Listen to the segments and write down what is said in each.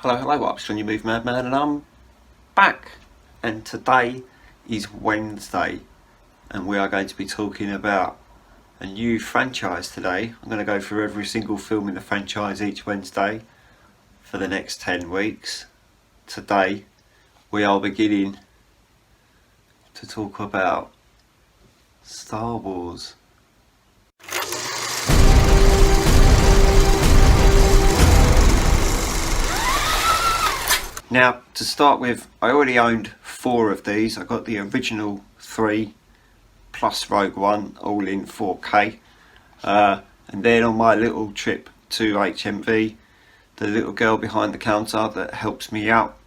Hello, Upstream, you move madman, and I'm back. And today is Wednesday, and we are going to be talking about a new franchise today. I'm going to go through every single film in the franchise each Wednesday for the next 10 weeks. Today, we are beginning to talk about Star Wars. Now, to start with, I already owned 4 of these. I got the original 3 plus Rogue One, all in 4K. And then on my little trip to HMV, the little girl behind the counter that helps me out,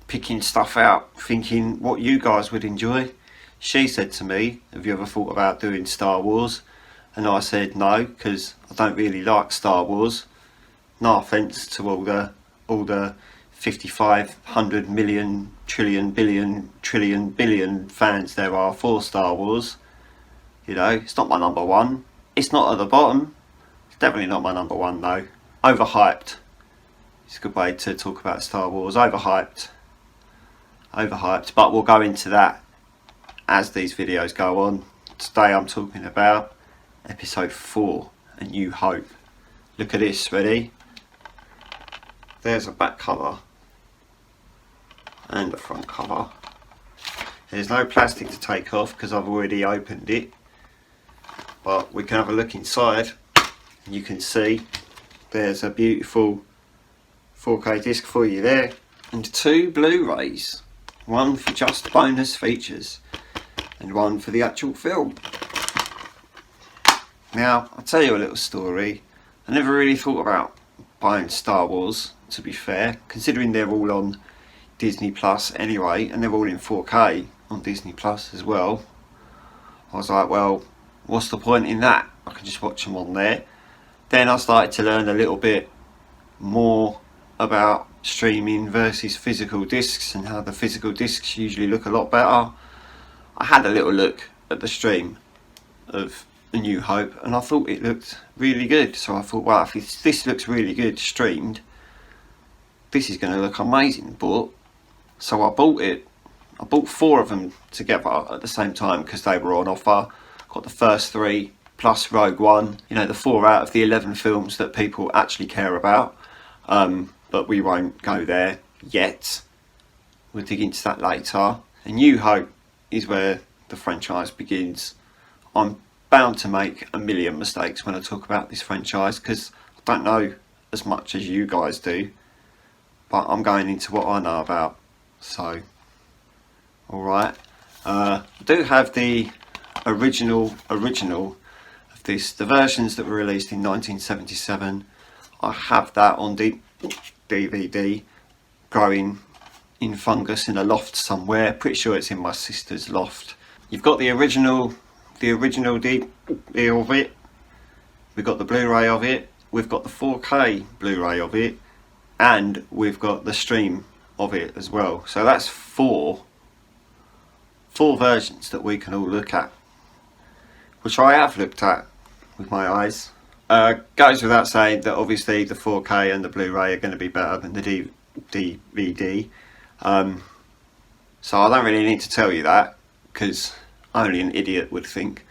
picking stuff out, thinking what you guys would enjoy, she said to me, have you ever thought about doing Star Wars? And I said no, because I don't really like Star Wars. No offence to all the 5500 million trillion billion fans there are for Star Wars. You know, it's not my number one. It's not at the bottom. It's definitely not my number one though. Overhyped. It's a good way to talk about Star Wars. Overhyped, but we'll go into that as these videos go on. Today I'm talking about episode 4, A New Hope. Look at this, ready? There's a back cover and a front cover. There's no plastic to take off because I've already opened it, but we can have a look inside and you can see there's a beautiful 4K disc for you there, and 2 Blu-rays, one for just bonus features and one for the actual film. Now, I'll tell you a little story. I never really thought about buying Star Wars, to be fair, considering they're all on Disney Plus anyway, and they're all in 4K on Disney Plus as well. I was like, well, what's the point in that? I can just watch them on there. Then I started to learn a little bit more about streaming versus physical discs and how the physical discs usually look a lot better. I had a little look at the stream of A New Hope and I thought it looked really good. So I thought, well, if this looks really good streamed, this is going to look amazing. So I bought it. I bought 4 of them together at the same time because they were on offer. Got the first 3 plus Rogue One. You know, the 4 out of the 11 films that people actually care about. But we won't go there yet. We'll dig into that later. A New Hope is where the franchise begins. I'm bound to make a million mistakes when I talk about this franchise because I don't know as much as you guys do. But I'm going into what I know about. So, alright. I do have the original of this, the versions that were released in 1977. I have that on DVD, growing in fungus in a loft somewhere. Pretty sure it's in my sister's loft. You've got the original DVD of it. We've got the Blu-ray of it. We've got the 4K Blu-ray of it. And we've got the stream of it as well. So that's 4 versions that we can all look at, which I have looked at with my eyes. Goes without saying that obviously the 4K and the Blu-ray are going to be better than the DVD. So I don't really need to tell you that because only an idiot would think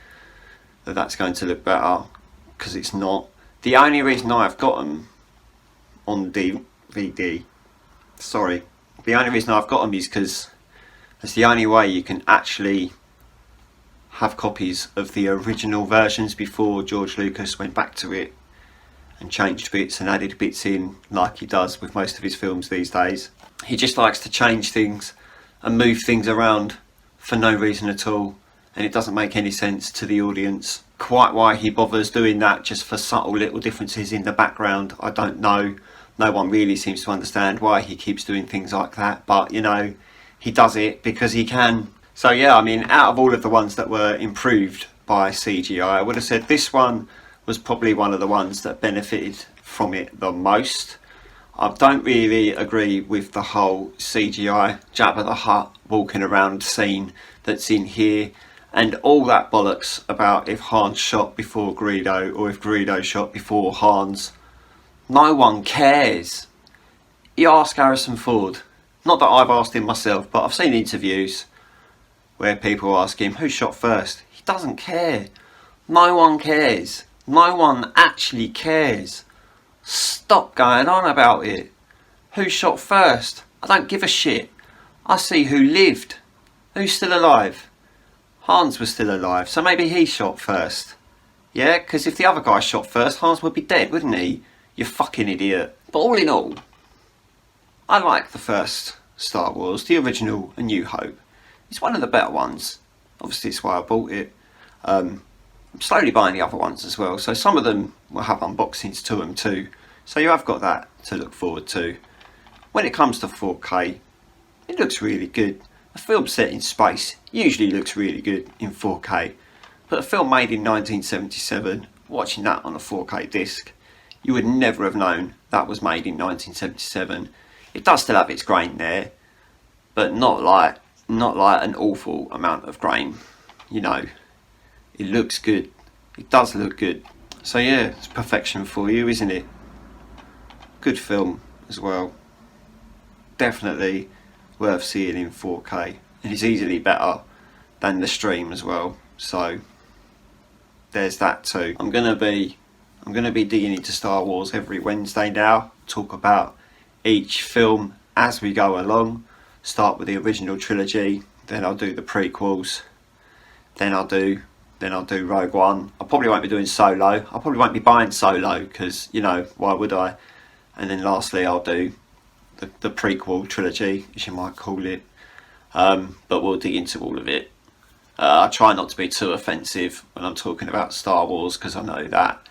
that that's going to look better, because it's not. The only reason I've got them on DVD, the only reason I've got them is because it's the only way you can actually have copies of the original versions before George Lucas went back to it and changed bits and added bits in, like he does with most of his films these days. He just likes to change things and move things around for no reason at all, and it doesn't make any sense to the audience. Quite why he bothers doing that, just for subtle little differences in the background, I don't know. No one really seems to understand why he keeps doing things like that, but you know, he does it because he can. So yeah, I mean, out of all of the ones that were improved by CGI, I would have said this one was probably one of the ones that benefited from it the most. I don't really agree with the whole CGI Jabba the Hutt walking around scene that's in here, and all that bollocks about if Han shot before Greedo or if Greedo shot before Hans. No one cares. you ask Harrison Ford, not that I've asked him myself, but I've seen interviews where people ask him who shot first. He doesn't care. No one cares. No one actually cares. Stop going on about it. Who shot first? I don't give a shit. I see who lived. Who's still alive? Hans was still alive, so maybe he shot first. Yeah, because if the other guy shot first, Hans would be dead, wouldn't he? You fucking idiot. But all in all, I like the first Star Wars, the original A New Hope. It's one of the better ones. Obviously, it's why I bought it. I'm slowly buying the other ones as well, so some of them will have unboxings to them too. So you have got that to look forward to. When it comes to 4K, it looks really good. A film set in space usually looks really good in 4K, but a film made in 1977, watching that on a 4K disc, you would never have known that was made in 1977. It does still have its grain there, but not like an awful amount of grain. You know, it looks good. It does look good. So yeah, it's perfection for you, isn't it? Good film as well. Definitely worth seeing in 4K, and it's easily better than the stream as well. So there's that too. I'm gonna be digging into Star Wars every Wednesday now. Talk about each film as we go along. Start with the original trilogy, then I'll do the prequels, then I'll do Rogue One. I probably won't be doing Solo. I probably won't be buying Solo because, you know, why would I? And then lastly I'll do the prequel trilogy, as you might call it. But we'll dig into all of it. I try not to be too offensive when I'm talking about Star Wars, because I know that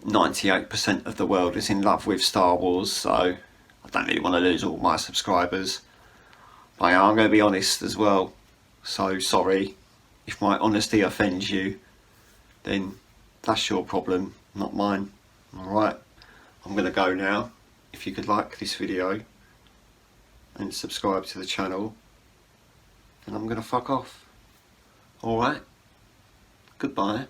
98% of the world is in love with Star Wars, so I don't really want to lose all my subscribers. But yeah, I'm going to be honest as well, so sorry if my honesty offends you, then that's your problem, not mine. Alright, I'm going to go now. If you could like this video and subscribe to the channel, then I'm going to fuck off. Alright, goodbye.